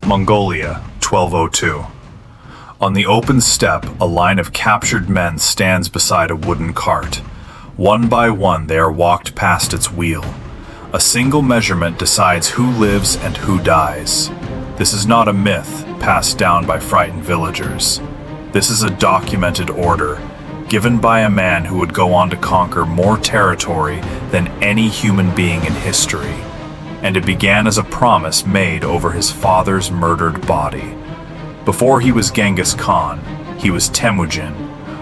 Mongolia, 1202. On the open steppe, a line of captured men stands beside a wooden cart. One by one, they are walked past its wheel. A single measurement decides who lives and who dies. This is not a myth passed down by frightened villagers. This is a documented order, given by a man who would go on to conquer more territory than any human being in history. And it began as a promise made over his father's murdered body. Before he was Genghis Khan, he was Temujin,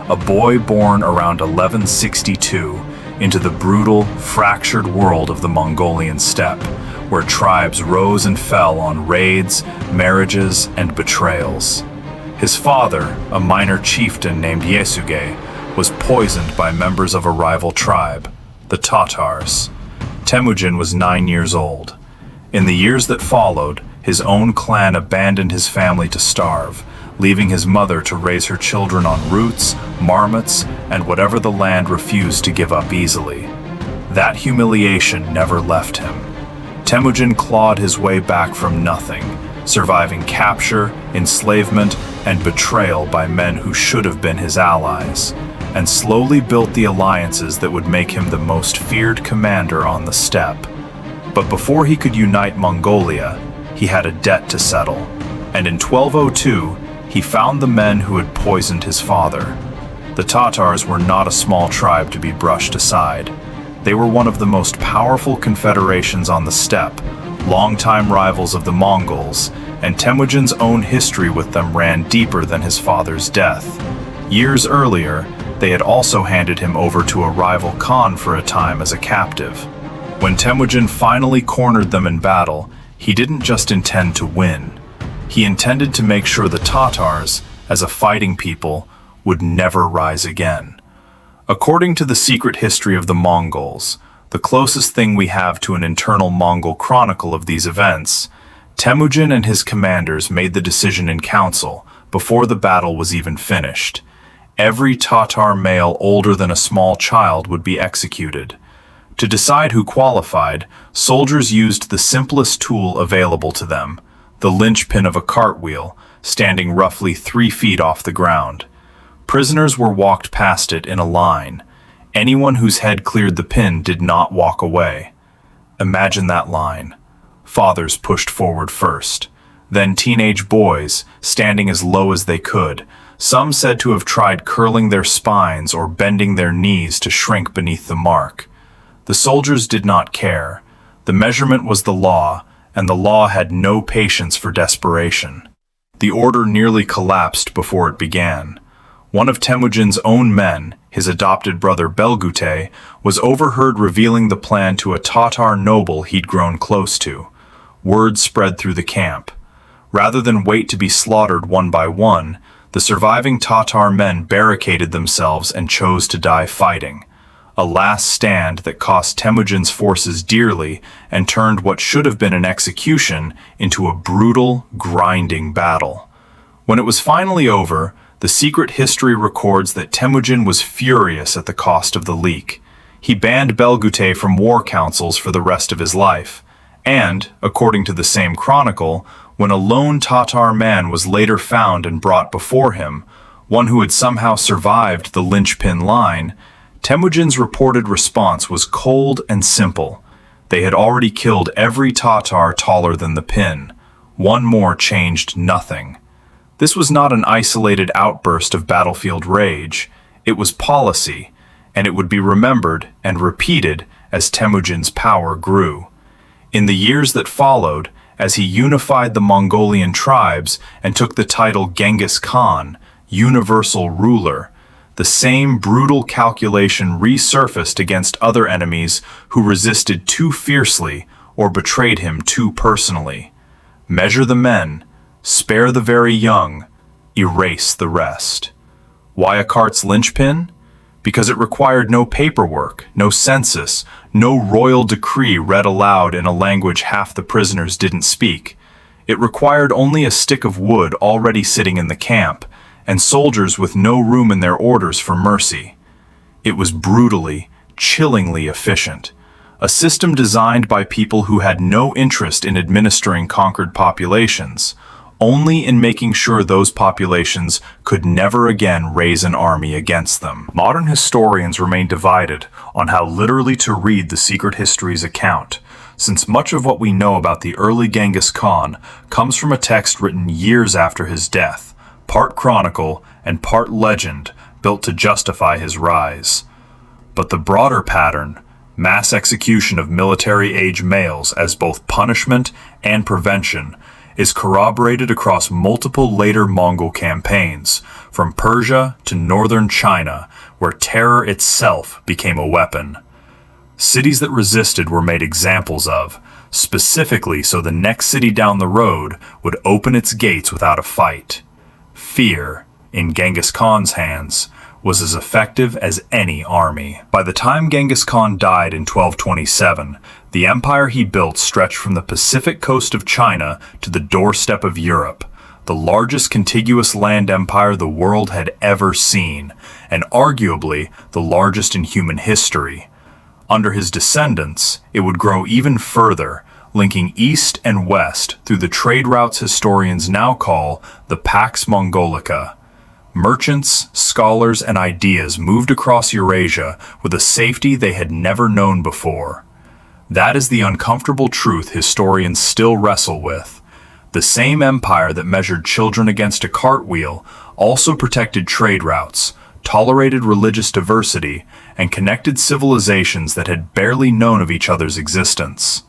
a boy born around 1162 into the brutal, fractured world of the Mongolian steppe, where tribes rose and fell on raids, marriages, and betrayals. His father, a minor chieftain named Yesuge, was poisoned by members of a rival tribe, the Tatars. Temujin was 9 years old. In the years that followed, his own clan abandoned his family to starve, leaving his mother to raise her children on roots, marmots, and whatever the land refused to give up easily. That humiliation never left him. Temujin clawed his way back from nothing, surviving capture, enslavement, and betrayal by men who should have been his allies, and slowly built the alliances that would make him the most feared commander on the steppe. But before he could unite Mongolia, he had a debt to settle, and in 1202, he found the men who had poisoned his father. The Tatars were not a small tribe to be brushed aside. They were one of the most powerful confederations on the steppe, longtime rivals of the Mongols, and Temujin's own history with them ran deeper than his father's death. Years earlier, they had also handed him over to a rival Khan for a time as a captive. When Temujin finally cornered them in battle, he didn't just intend to win. He intended to make sure the Tatars, as a fighting people, would never rise again. According to the secret history of the Mongols, the closest thing we have to an internal Mongol chronicle of these events, Temujin and his commanders made the decision in council before the battle was even finished. Every Tatar male older than a small child would be executed. To decide who qualified, soldiers used the simplest tool available to them, the linchpin of a cartwheel, standing roughly 3 feet off the ground. Prisoners were walked past it in a line. Anyone whose head cleared the pin did not walk away. Imagine that line. Fathers pushed forward first, then teenage boys, standing as low as they could, some said to have tried curling their spines or bending their knees to shrink beneath the mark. The soldiers did not care. The measurement was the law, and the law had no patience for desperation. The order nearly collapsed before it began. One of Temujin's own men, his adopted brother Belgute, was overheard revealing the plan to a Tatar noble he'd grown close to. Word spread through the camp. Rather than wait to be slaughtered one by one, the surviving Tatar men barricaded themselves and chose to die fighting. A last stand that cost Temujin's forces dearly and turned what should have been an execution into a brutal, grinding battle. When it was finally over, the secret history records that Temujin was furious at the cost of the leak. He banned Belgute from war councils for the rest of his life, and, according to the same chronicle, when a lone Tatar man was later found and brought before him, one who had somehow survived the linchpin line, Temujin's reported response was cold and simple. They had already killed every Tatar taller than the pin. One more changed nothing. This was not an isolated outburst of battlefield rage. It was policy, and it would be remembered and repeated as Temujin's power grew. In the years that followed, as he unified the Mongolian tribes and took the title Genghis Khan, universal ruler, the same brutal calculation resurfaced against other enemies who resisted too fiercely or betrayed him too personally. Measure the men, spare the very young, erase the rest. Why a cart's linchpin? Because it required no paperwork, no census, no royal decree read aloud in a language half the prisoners didn't speak. It required only a stick of wood already sitting in the camp, and soldiers with no room in their orders for mercy. It was brutally, chillingly efficient, a system designed by people who had no interest in administering conquered populations, only in making sure those populations could never again raise an army against them. Modern historians remain divided on how literally to read the Secret History's account, since much of what we know about the early Genghis Khan comes from a text written years after his death, part chronicle and part legend, built to justify his rise. But the broader pattern, mass execution of military-age males as both punishment and prevention, is corroborated across multiple later Mongol campaigns, from Persia to northern China, where terror itself became a weapon. Cities that resisted were made examples of, specifically so the next city down the road would open its gates without a fight. Fear, in Genghis Khan's hands, was as effective as any army. By the time Genghis Khan died in 1227, the empire he built stretched from the Pacific coast of China to the doorstep of Europe, the largest contiguous land empire the world had ever seen, and arguably the largest in human history. Under his descendants, it would grow even further, linking east and west through the trade routes historians now call the Pax Mongolica. Merchants, scholars, and ideas moved across Eurasia with a safety they had never known before. That is the uncomfortable truth historians still wrestle with. The same empire that measured children against a cartwheel also protected trade routes, tolerated religious diversity, and connected civilizations that had barely known of each other's existence.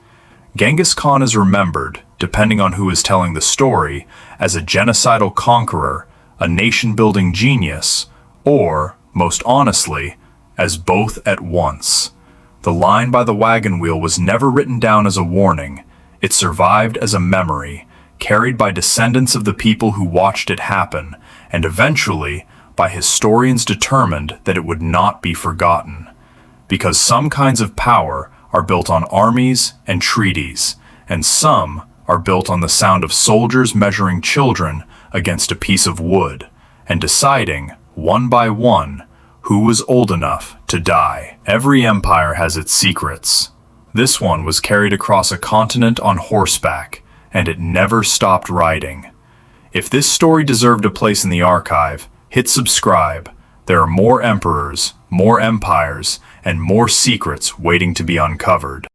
Genghis Khan is remembered, depending on who is telling the story, as a genocidal conqueror, a nation-building genius, or, most honestly, as both at once. The line by the wagon wheel was never written down as a warning. It survived as a memory, carried by descendants of the people who watched it happen, and eventually by historians determined that it would not be forgotten. Because some kinds of power are built on armies and treaties, and some are built on the sound of soldiers measuring children against a piece of wood, and deciding, one by one, who was old enough to die. Every empire has its secrets. This one was carried across a continent on horseback, and it never stopped riding. If this story deserved a place in the archive, hit subscribe. There are more emperors, more empires, and more secrets waiting to be uncovered.